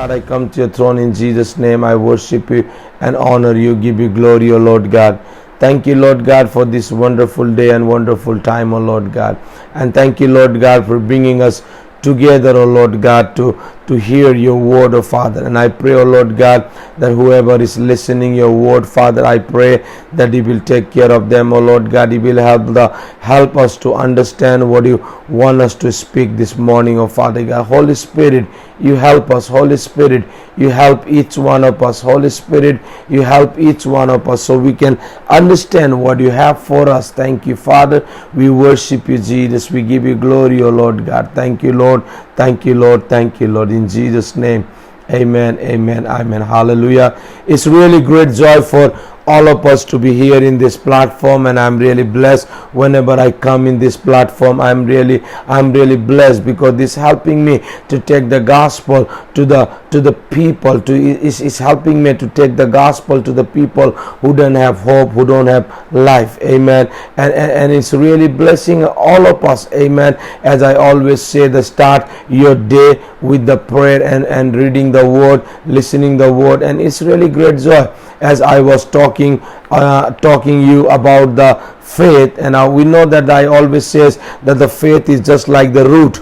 God, I come to your throne in Jesus' name. I worship you and honor you, give you glory, O Lord God. Thank you, Lord God, for this wonderful day and wonderful time, O Lord God. And thank you, Lord God, for bringing us together, O Lord God, to hear your word, O Father. And I pray, O Lord God, that whoever is listening your word, Father, I pray that you will take care of them, O Lord God. You will help us to understand what you want us to speak this morning, O Father God. Holy Spirit, you help us. Holy Spirit, you help each one of us. Holy Spirit, you help each one of us so we can understand what you have for us. Thank you, Father. We worship you, Jesus. We give you glory, O Lord God. Thank you, Lord. Thank you, Lord. Thank you, Lord. In Jesus' name, amen, amen, amen. Hallelujah. It's really great joy for all of us to be here in this platform, and I'm really blessed whenever I come in this platform. I'm really blessed because this helping me to take the gospel to the people, is helping me to take the gospel to the people who don't have hope, who don't have life. Amen. And it's really blessing all of us. Amen. As I always say, start your day with the prayer and reading the word, listening the word, and it's really great joy. As I was talking you about the faith, and we know that I always says that the faith is just like the root,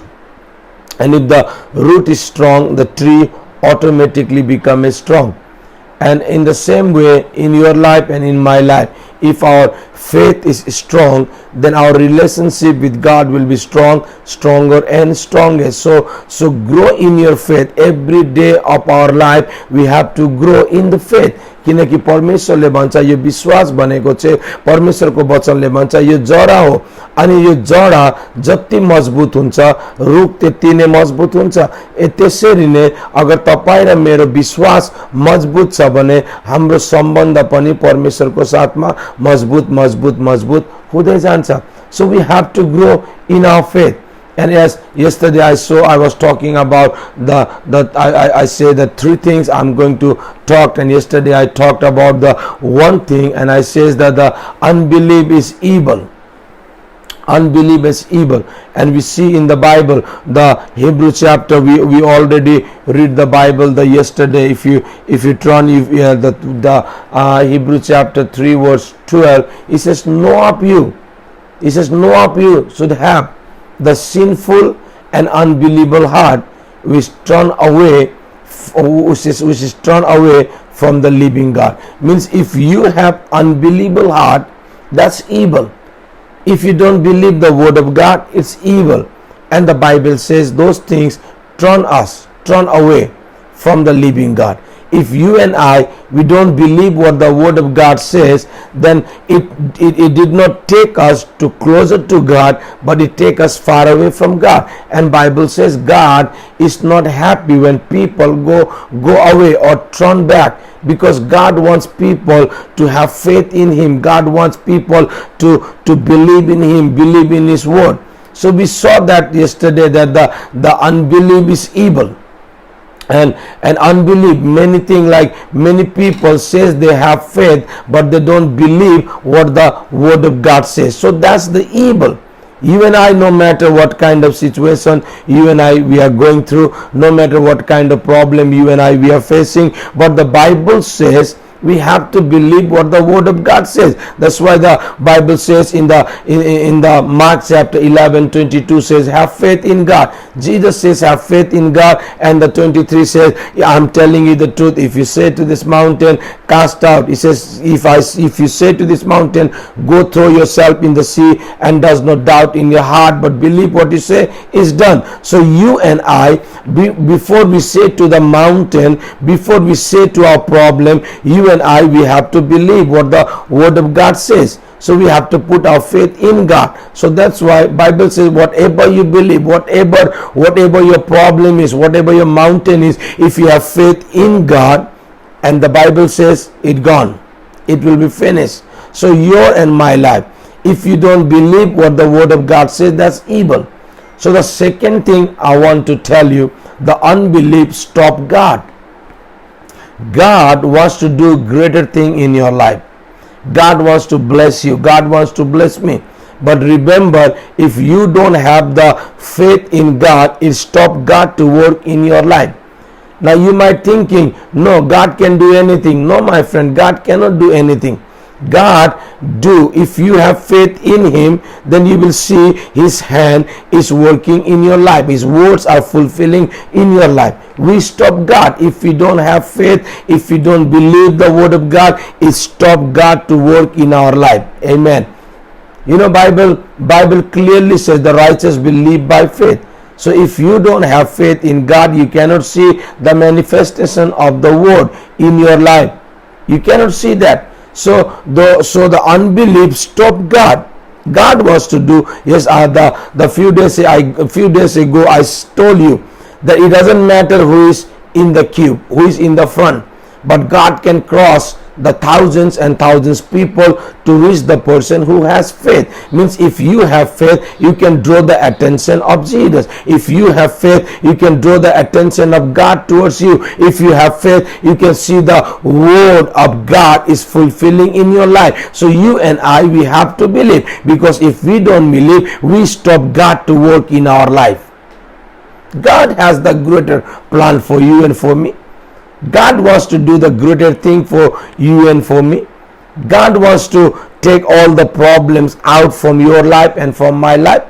and if the root is strong, the tree automatically becomes strong. And in the same way, in your life and in my life, if our faith is strong, then our relationship with God will be stronger and stronger. So grow in your faith. Every day of our life we have to grow in the faith. किनकि परमेश्वरले भन्छ यो विश्वास भनेको चाहिँ परमेश्वरको वचनले भन्छ यो जरा हो, अनि यो जरा जति मजबुत हुन्छ रुख त्यति नै मजबुत हुन्छ। त्यसरी नै अगर तपाईं र मेरो विश्वास मजबुत छ भने हाम्रो सम्बन्ध पनि परमेश्वरको साथमा मजबुत हुँदै जान्छ। So we have to grow in our faith. And as yesterday I was talking about I say the three things I'm going to talk, and yesterday I talked about the one thing, and I says that the unbelief is evil. Unbelief is evil, and we see in the Bible, the Hebrew chapter, we already read the Bible the yesterday. If you turn the Hebrew chapter 3 verse 12, it says, "No of you," it says, "No of you should have the sinful and unbelievable heart which is turned away from the living God." Means if you have unbelievable heart, that's evil. If you don't believe the word of God, it's evil. And the Bible says those things turn away from the living God. If you and we don't believe what the word of God says, then it did not take us to closer to God, but it take us far away from God. And Bible says God is not happy when people go away or turn back, because God wants people to have faith in Him. God wants people to believe in Him, believe in His word. So we saw that yesterday, that the unbelief is evil. And unbelief, many things, like many people says they have faith, but they don't believe what the word of God says. So that's the evil. You and I, no matter what kind of situation you and we are going through, no matter what kind of problem you and we are facing, but the Bible says we have to believe what the word of God says. That's why the Bible says in the Mark chapter 11:22 says, "Have faith in God." Jesus says, "Have faith in God," and the 23 says, "I'm telling you the truth. If you say to this mountain, cast out," he says, if you say to this mountain, go throw yourself in the sea, and does not doubt in your heart, but believe what you say is done. So you and before we say to the mountain, before we say to our problem, you and we have to believe what the word of God says. So we have to put our faith in God. So that's why Bible says, whatever you believe, whatever your problem is, whatever your mountain is, if you have faith in God, and the Bible says it gone, it will be finished. So your and my life, if you don't believe what the word of God says, that's evil. So the second thing I want to tell you, the unbelief stop God. God wants to do greater thing in your life. God wants to bless you. God wants to bless me. But remember, if you don't have the faith in God, it stops God to work in your life. Now you might thinking, no, God can do anything. No, my friend, God cannot do anything. God do. If you have faith in him, then you will see his hand is working in your life. His words are fulfilling in your life. We stop God if we don't have faith, if we don't believe the word of God. It stop God to work in our life. Amen. You know, Bible clearly says the righteous will live by faith. So if you don't have faith in God, you cannot see the manifestation of the word in your life. You cannot see that. So the unbelief stopped God. God was to do. Yes, the few days ago I told you that it doesn't matter who is in the queue, who is in the front, but God can cross the thousands and thousands people to reach the person who has faith. Means if you have faith, you can draw the attention of Jesus. If you have faith, you can draw the attention of God towards you. If you have faith, you can see the word of God is fulfilling in your life. So you and I, we have to believe, because if we don't believe, we stop God to work in our life. God has the greater plan for you and for me. God wants to do the greater thing for you and for me. God wants to take all the problems out from your life and from my life.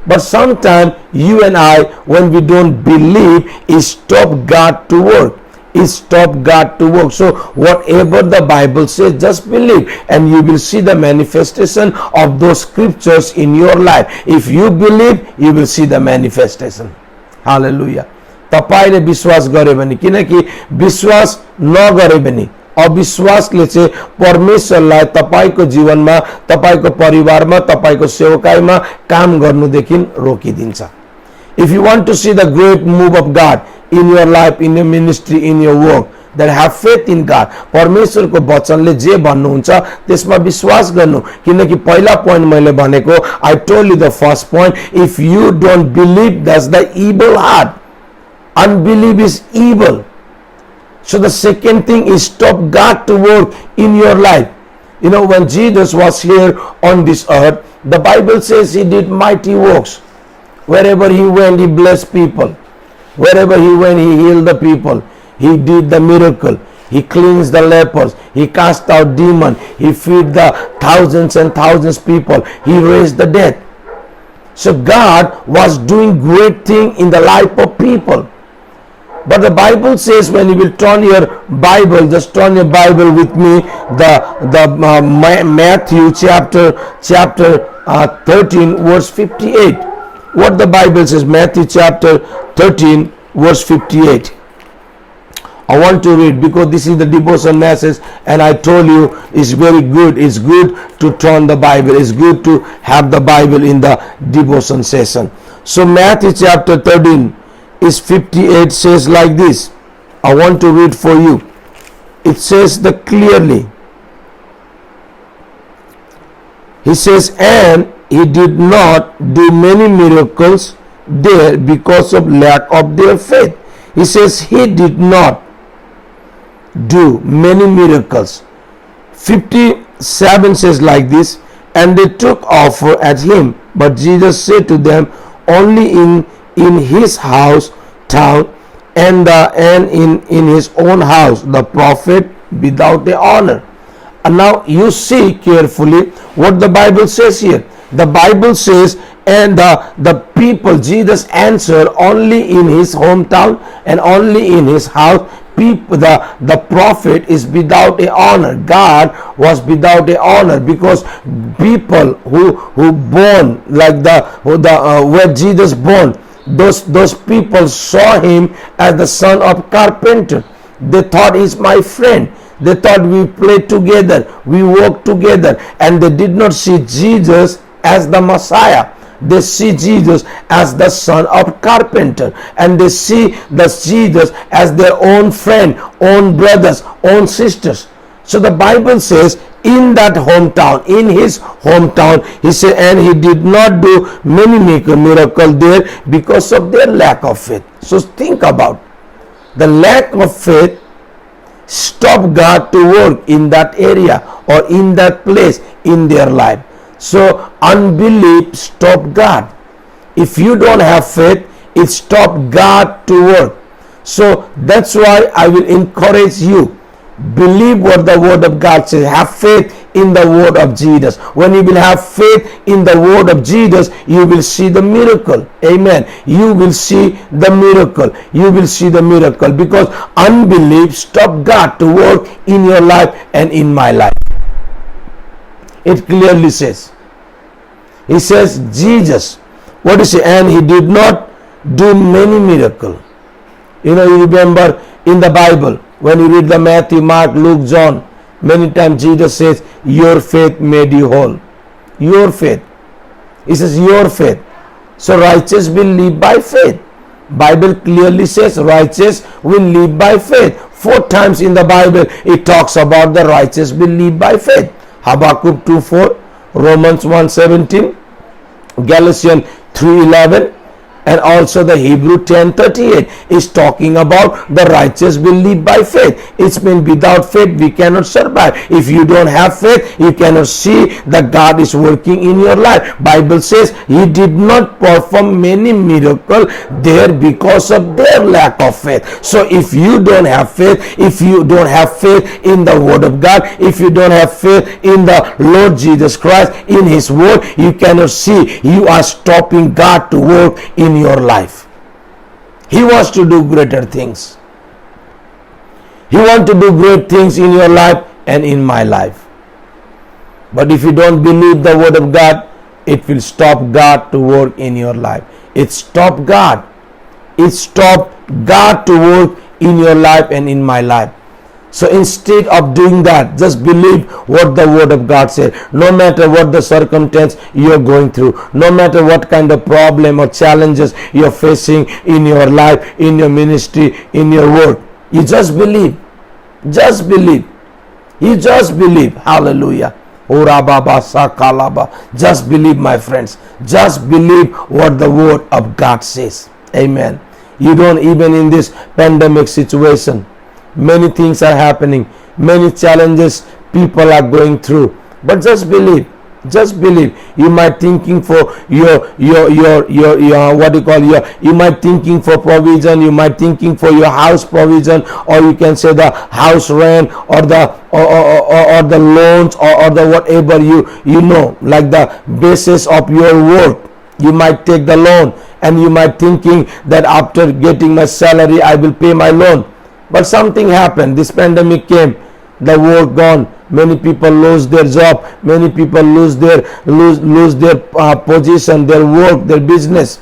But sometimes you and I, when we don't believe, it stop God to work. It stop God to work. So whatever the Bible says, just believe, and you will see the manifestation of those scriptures in your life. If you believe, you will see the manifestation. Hallelujah. तपाईले विश्वास गरे भने, किनकि विश्वास नगरे भने, अविश्वासले चाहिँ परमेश्वरलाई तपाईको जीवनमा, तपाईको परिवारमा, तपाईको सेवकाईमा काम गर्नुदेखि रोकिदिन्छ. If you want to see the great move of God in your life, in your ministry, in your work, then have faith in God. परमेश्वरको वचनले जे भन्नुहुन्छ त्यसमा विश्वास गर्नु. किनकि पहिला पोइन्ट मैले भनेको, I told you the first point, if you don't believe, that's the evil heart. Unbelief is evil. So the second thing is stop God to work in your life. You know, when Jesus was here on this earth, the Bible says he did mighty works. Wherever he went, he blessed people. Wherever he went, he healed the people. He did the miracle. He cleansed the lepers. He cast out demons. He fed the thousands and thousands people. He raised the dead. So God was doing great thing in the life of people. But the Bible says, when you will turn your Bible, just turn your Bible with me, Matthew chapter 13 verse 58. What the Bible says, Matthew chapter 13 verse 58. I want to read, because this is the devotion message, and I told you it's very good. It's good to turn the Bible. It's good to have the Bible in the devotion session. So Matthew chapter 13 is 58 says like this. I want to read for you. It says the clearly. He says, and he did not do many miracles there because of lack of their faith. He says he did not do many miracles. 57 says like this, and they took offer at him, but Jesus said to them, only in his house town and in his own house the prophet without the honor. And now you see carefully what the Bible says here. The Bible says, and the people, Jesus answered, only in his hometown and only in his house. People, the prophet is without a honor. God was without a honor, because people who born like where Jesus born, those people saw him as the son of carpenter. They thought he's my friend. They thought we played together, we worked together, and they did not see Jesus as the Messiah. They see Jesus as the son of carpenter, and they see the Jesus as their own friend, own brothers, own sisters. So the Bible says, in that hometown, in his hometown, he said, and he did not do many miracles there because of their lack of faith. So think about the lack of faith. Stop God to work in that area or in that place in their life. So unbelief stop God. If you don't have faith, it stop God to work. So that's why I will encourage you. Believe what the word of God says. Have faith in the word of Jesus. When you will have faith in the word of Jesus, you will see the miracle. Amen. You will see the miracle. You will see the miracle, because unbelief stopped God to work in your life and in my life. It clearly says. He says Jesus, what is it? And he did not do many miracles. You remember in the Bible, when you read the Matthew, Mark, Luke, John, many times Jesus says, your faith made you whole. Your faith. He says, your faith. So righteous will live by faith. Bible clearly says righteous will live by faith. 4 times in the Bible it talks about the righteous will live by faith. Habakkuk 2:4, Romans 1:17, Galatians 3:11, and also the Hebrew 10:38 is talking about the righteous will live by faith. It's mean without faith we cannot survive. If you don't have faith, you cannot see that God is working in your life. Bible says he did not perform many miracles there because of their lack of faith. So if you don't have faith, if you don't have faith in the word of God, if you don't have faith in the Lord Jesus Christ, in his word, you cannot see. You are stopping God to work in your life. He wants to do greater things. He wants to do great things in your life and in my life. But if you don't believe the word of God, it will stop God to work in your life. It stopped God. It stopped God to work in your life and in my life. So instead of doing that, just believe what the word of God said. No matter what the circumstance you're going through, no matter what kind of problem or challenges you're facing in your life, in your ministry, in your work, you just believe. Just believe. You just believe. Hallelujah. Just believe, my friends. Just believe what the word of God says. Amen. You don't, even in this pandemic situation, many things are happening, many challenges people are going through, but just believe. Just believe. You might thinking for your what do you call you might thinking for provision, you might thinking for your house provision, or you can say the house rent, or the or the loans, or the whatever you know, like the basis of your work. You might take the loan, and you might thinking that after getting my salary I will pay my loan. But something happened. This pandemic came. The work gone. Many people lose their job. Many people lose their position, their work, their business,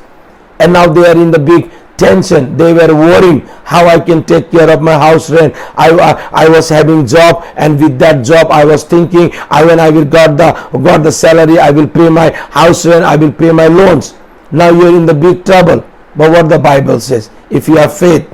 and now they are in the big tension. They were worrying how I can take care of my house rent. I was having job, and with that job I was thinking, when I will got the salary, I will pay my house rent, I will pay my loans. Now you are in the big trouble. But what the Bible says, if you have faith,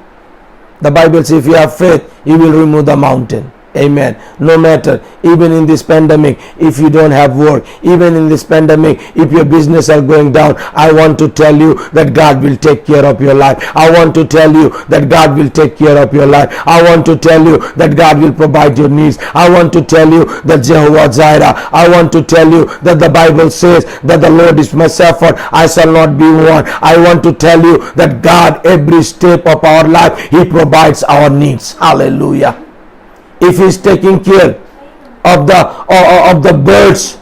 the Bible says if you have faith, you will remove the mountain. Amen. No matter, even in this pandemic, if you don't have work, even in this pandemic, if your business are going down, I want to tell you that God will take care of your life. I want to tell you that God will take care of your life. I want to tell you that God will provide your needs. I want to tell you that Jehovah Jireh. I want to tell you that the Bible says that the Lord is my shepherd, I shall not be want. I want to tell you that God, every step of our life, he provides our needs. Hallelujah. If he's taking care of the birds,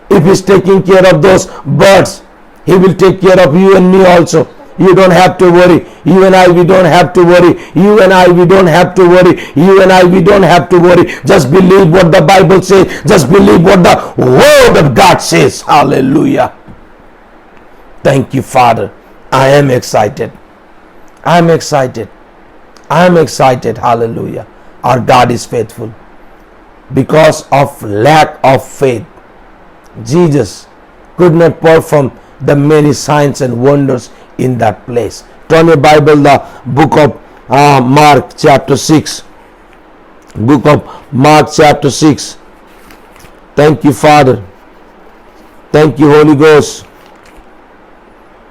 if he's taking care of those birds, he will take care of you and me also. You don't have to worry. You and I, we don't have to worry. You and I, we don't have to worry. You and I, we don't have to worry. Just believe what the Bible says. Just believe what the word of God says. Hallelujah. Thank you, Father. I am excited. I am excited. I am excited. Hallelujah. Our God is faithful. Because of lack of faith, Jesus could not perform the many signs and wonders in that place. Turn your Bible, the book of Mark chapter 6. Book of Mark chapter 6. Thank you, Father. Thank you, Holy Ghost.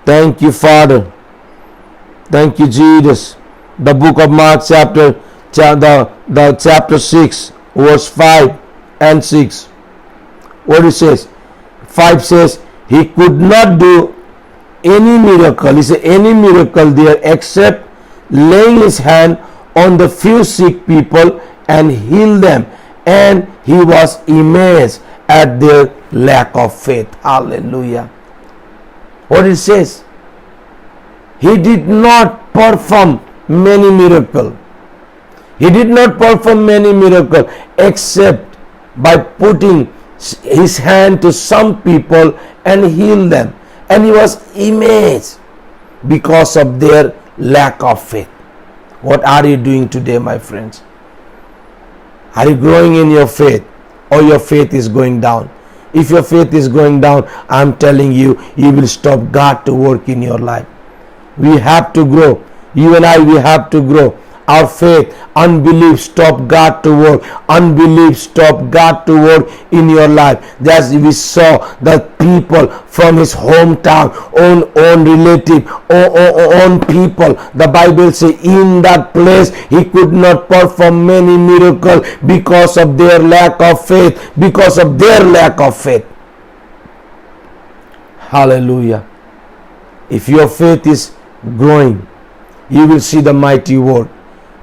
Thank you, Father. Thank you, Jesus. The book of Mark chapter 6, verse 5 and 6. What it says? 5 says, he could not do any miracle. He said any miracle there except laying his hand on the few sick people and healed them. And he was amazed at their lack of faith. Hallelujah. What it says? He did not perform many miracles. He did not perform many miracles except by putting his hand to some people and heal them. And he was amazed because of their lack of faith. What are you doing today, my friends? Are you growing in your faith, or your faith is going down? If your faith is going down, I'm telling you, you will stop God to work in your life. We have to grow. You and I, we have to grow. Our faith, unbelief stop God to work. Unbelief stop God to work in your life. As we saw the people from his hometown, own relative, own people. The Bible says in that place he could not perform many miracles because of their lack of faith. Because of their lack of faith. Hallelujah. If your faith is growing, you will see the mighty work.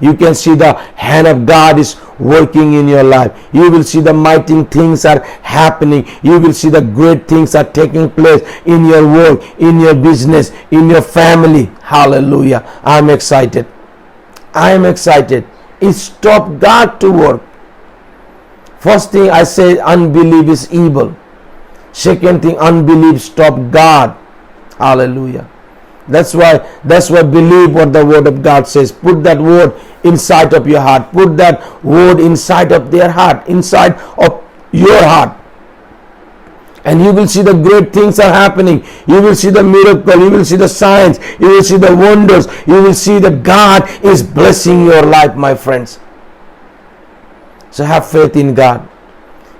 You can see the hand of God is working in your life. You will see the mighty things are happening. You will see the great things are taking place in your work, in your business, in your family. Hallelujah. I'm excited. I am excited. It stopped God to work. First thing I say, unbelief is evil. Second thing, unbelief stopped God. Hallelujah. That's why believe what the word of God says. Put that word inside of your heart. Put that word inside of their heart, inside of your heart. And you will see the great things are happening. You will see the miracle. You will see the signs. You will see the wonders. You will see that God is blessing your life, my friends. So have faith in God.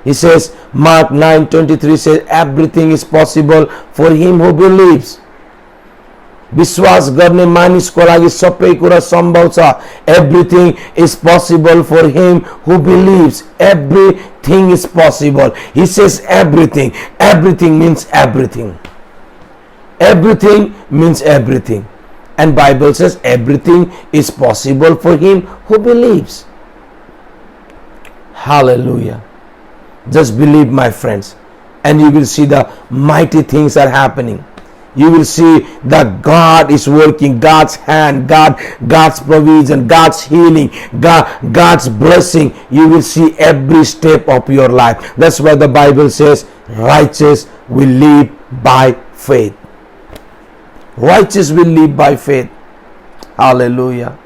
He says, Mark 9:23 says, everything is possible for him who believes. विश्वास गर्ने मानिसको लागि सबै कुरा सम्भव छ. Everything is possible for him who believes. Everything is possible. He says everything. Everything means everything. Everything means everything. And Bible says everything is possible for him who believes. Hallelujah. Just believe, my friends, and you will see the mighty things are happening. You will see that God is working, God's hand, God's provision, God's healing, God's blessing. You will see every step of your life. That's why the Bible says, righteous will live by faith. Righteous will live by faith. Hallelujah.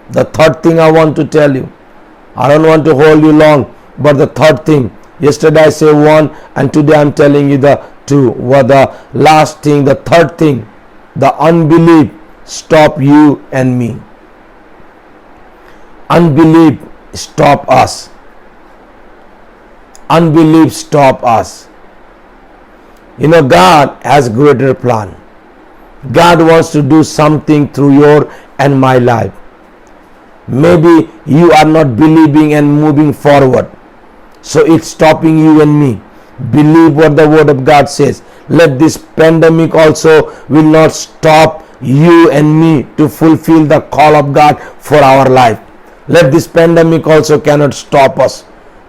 The third thing I want to tell you, I don't want to hold you long, but the third thing, yesterday I said one, and today I'm telling you the two. What the last thing, the third thing, the unbelief stop you and me. Unbelief stop us. Unbelief stop us. You know, God has greater plan. God wants to do something through your and my life. Maybe you are not believing and moving forward, so it's stopping you and me. Believe what the word of God says. Let this pandemic also will not stop you and me to fulfill the call of God for our life. Let this pandemic also cannot stop us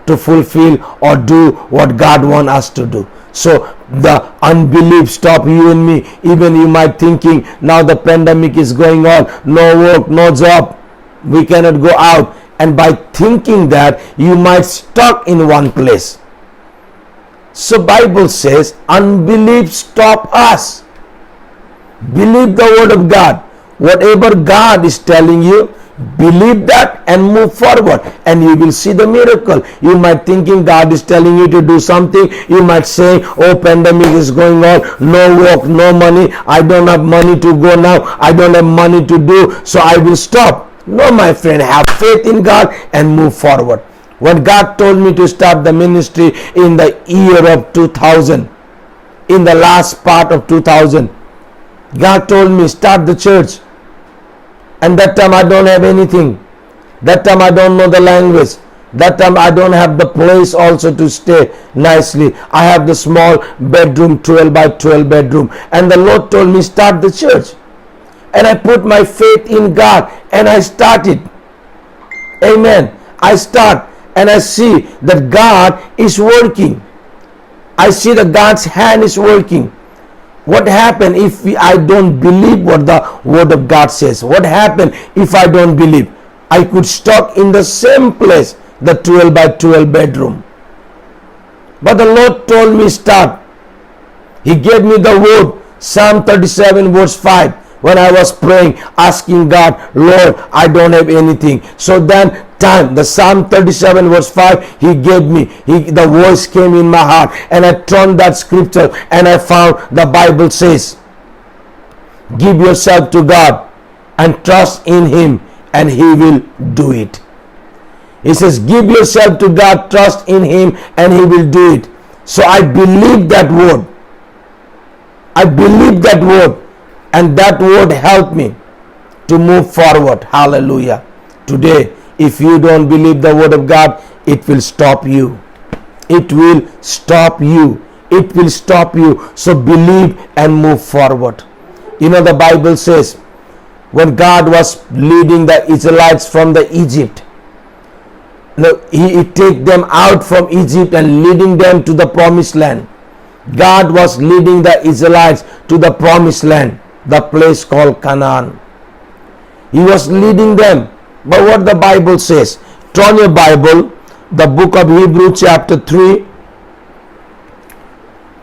to fulfill or do what God wants us to do. So the unbelief stop you and me. Even you might thinking, now the pandemic is going on, no work, no job, we cannot go out. And by thinking that, you might stuck in one place. So Bible says unbelief stop us. Believe the word of God. Whatever God is telling you, believe that and move forward, and you will see the miracle. You might thinking God is telling you to do something. You might say, oh, pandemic is going on, no work, no money, I don't have money to go now, I don't have money to do, so I will stop. No, my friend, have faith in God and move forward. When God told me to start the ministry in the year of 2000, in the last part of 2000, God told me start the church. And that time I don't have anything. That time I don't know the language. That time I don't have the place also to stay nicely. I have the small bedroom, 12 by 12 bedroom. And the Lord told me start the church. and I put my faith in God and I started. Amen. I start and I see that God is working. I see that God's hand is working. What happened if I don't believe what the word of God says? What happened if I don't believe? I could stuck in the same place, the 12 by 12 bedroom. But the Lord told me start. He gave me the word, Psalm 37 verse 5. When I was praying, asking God, Lord, I don't have anything. So then the Psalm 37 verse 5, He gave me. The voice came in my heart and I turned that scripture and I found the Bible says, give yourself to God and trust in Him and He will do it. He says, give yourself to God, trust in Him and He will do it. So I believe that word. I believe that word. And that word helped me to move forward. Hallelujah. Today, if you don't believe the word of God, it will stop you. It will stop you. It will stop you. So believe and move forward. You know, the Bible says, when God was leading the Israelites from the Egypt, He take them out from Egypt and leading them to the promised land. God was leading the Israelites to the promised land, the place called Canaan. He was leading them. But what the Bible says, turn your Bible, the book of Hebrews chapter 3,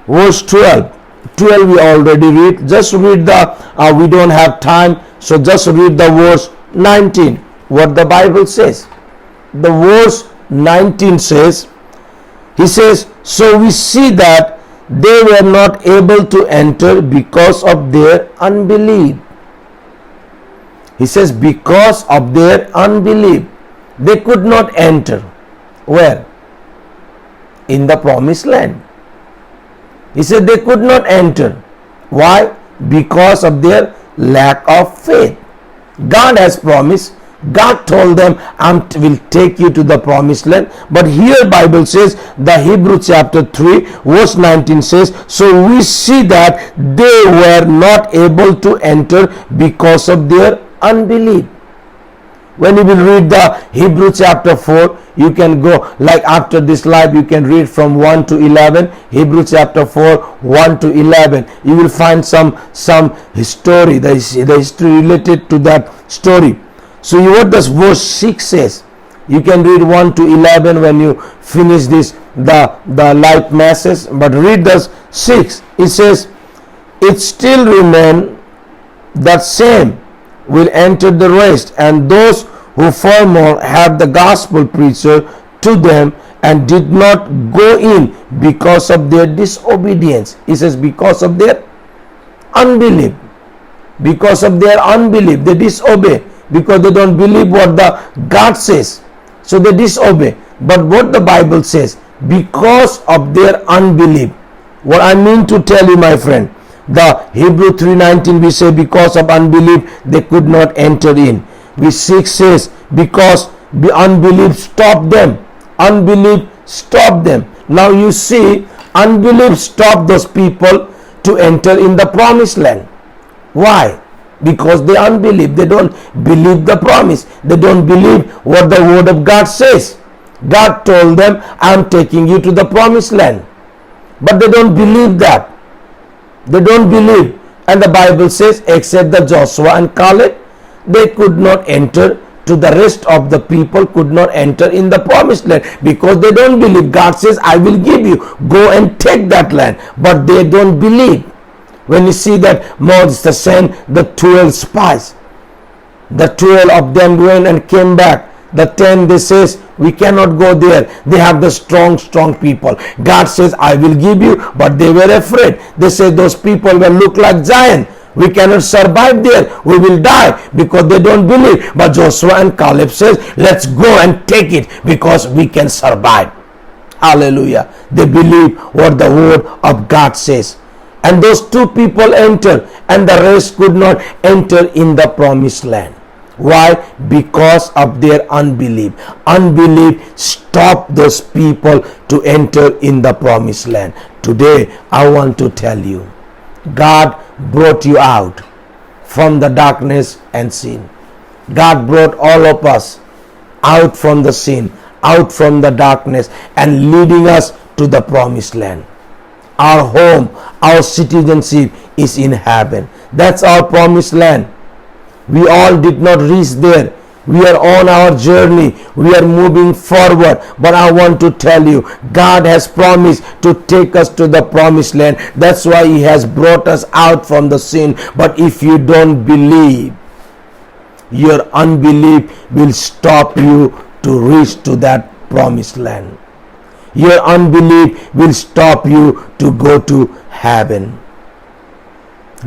verse 12. 12 we already read. Just read we don't have time, so just read the verse 19. What the Bible says. The verse 19 says, he says, so we see that they were not able to enter because of their unbelief. He says, because of their unbelief, they could not enter. Where? In the promised land. He said they could not enter. Why? Because of their lack of faith. God has promised. God told them, I will take you to the promised land. But here Bible says, the Hebrew chapter 3 verse 19 says, so we see that they were not able to enter because of their unbelief. When you will read the Hebrew chapter 4, you can go, like after this live, you can read from 1 to 11. Hebrew chapter 4, 1 to 11. You will find some history, the history related to that story. So what does verse 6 says? You can read 1 to 11 when you finish this, the live message. But read the 6. It says, it still remain that same will enter the rest, and those who formerly had the gospel preacher to them and did not go in because of their disobedience. He says because of their unbelief. Because of their unbelief, they disobey. Because they don't believe what the God says. So they disobey. But what the Bible says, because of their unbelief. What I mean to tell you, my friend, the Hebrew 3:19 we say because of unbelief they could not enter in. We 6 says because the unbelief stopped them. Unbelief stopped them. Now you see, unbelief stopped those people to enter in the promised land. Why? Because they unbelieve. They don't believe the promise. They don't believe what the word of God says. God told them, I am taking you to the promised land. But they don't believe that. They don't believe. And the Bible says, except the Joshua and Caleb, they could not enter to the rest of the people, could not enter in the promised land because they don't believe. God says, I will give you. Go and take that land. But they don't believe. When you see that Moses sent the 12 spies, the 12 of them went and came back. The 10 they says, we cannot go there. They have the strong people. God says, I will give you, but they were afraid. They said those people will look like giants. We cannot survive there. We will die because they don't believe. But Joshua and Caleb says, let's go and take it because we can survive. Hallelujah. They believe what the word of God says. And those 2 people entered, and the rest could not enter in the promised land. Why? Because of their unbelief. Unbelief stopped those people to enter in the promised land. Today, I want to tell you, God brought you out from the darkness and sin. God brought all of us out from the sin, out from the darkness, and leading us to the promised land. Our home, our citizenship is in heaven. That's our promised land. We all did not reach there. We are on our journey. We are moving forward. But I want to tell you, God has promised to take us to the promised land. That's why He has brought us out from the sin. But if you don't believe, your unbelief will stop you to reach to that promised land. Your unbelief will stop you to go to heaven.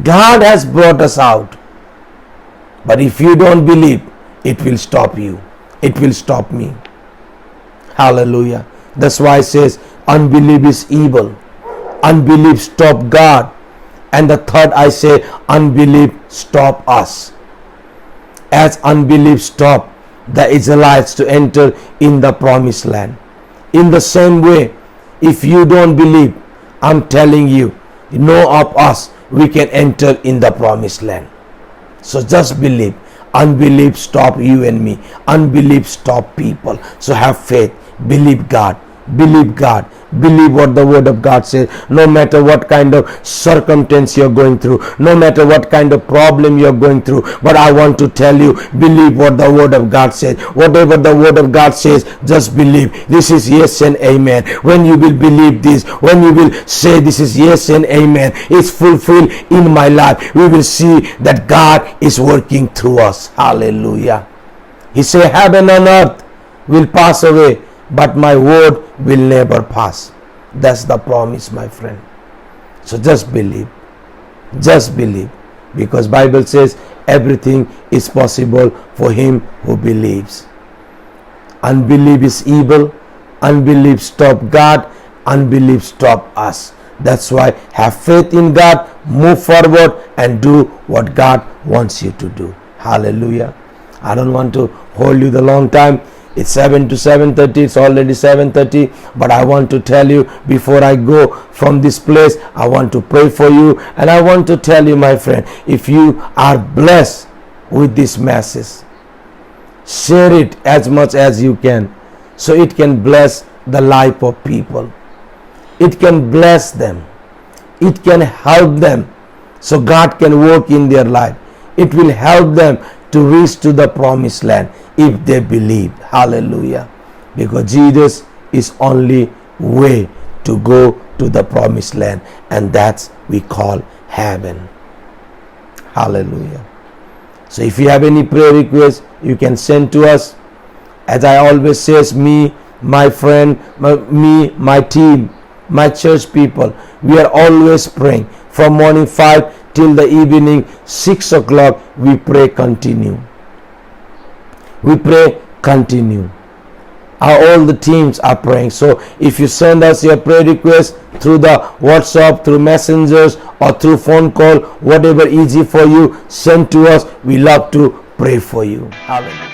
God has brought us out. But if you don't believe, it will stop you. It will stop me. Hallelujah. That's why it says unbelief is evil. Unbelief stop God. And the third, I say, unbelief stop us. As unbelief stopped the Israelites to enter in the promised land. In the same way, if you don't believe, I'm telling you, no of us, we can enter in the promised land. So just believe. Unbelief stop you and me. Unbelief stop people. So have faith. Believe God. Believe God. Believe what the word of God says. No matter what kind of circumstance you're going through, no matter what kind of problem you're going through, but I want to tell you, believe what the word of God says. Whatever the word of God says, just believe. This is yes and amen. When you will believe this, when you will say this is yes and amen, it's fulfilled in my life, we will see that God is working through us. Hallelujah. He said, heaven and earth will pass away, but my word will never pass. That's the promise, my friend. So just believe. Just believe. Because Bible says everything is possible for him who believes. Unbelief is evil. Unbelief stop God. Unbelief stop us. That's why have faith in God, move forward and do what God wants you to do. Hallelujah. I don't want to hold you the long time. It's 7 to 7:30. It's already 7:30. But I want to tell you, before I go from this place, I want to pray for you. And I want to tell you, my friend, if you are blessed with this message, share it as much as you can, so it can bless the life of people. It can bless them. It can help them, so God can work in their life. It will help them to reach to the promised land if they believe. Hallelujah. Because Jesus is only way to go to the promised land, and that's we call heaven. Hallelujah. So if you have any prayer requests, you can send to us. As I always says, me, my friend, my team, my church people, we are always praying from morning 5 till the evening 6 o'clock. We pray continue. We pray continue. All the teams are praying. So if you send us your prayer request through the WhatsApp, through messengers, or through phone call, whatever easy for you, send to us. We love to pray for you. Hallelujah.